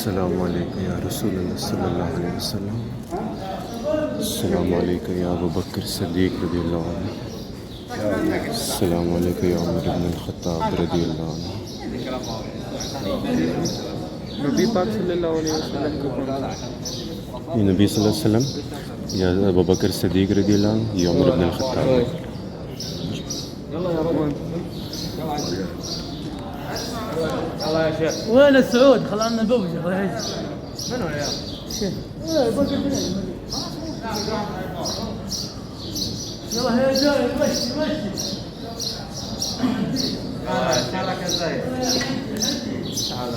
السلام عليك يا رسول الله صلى الله عليه وسلم. السلام عليك يا أبو بكر الصديق رضي الله عنه. السلام عليك يا عمر بن الخطاب رضي الله عنه. नबी पाक सल्लल्लाहु अलैहि वसल्लम को ये नबी सल्लल्लाहु अलैहि वसल्लम या अबू बकर सिद्दीक रज़ी अल्लाह अन्हु या उमर इब्न अल-खत्ताब. يلا يا رب يلا يا شيخ. وين السعود؟ خلانا نبوجه الله يعز. منو يا شيخ يلا يا جاي مشي مشي. تعال زايد تعال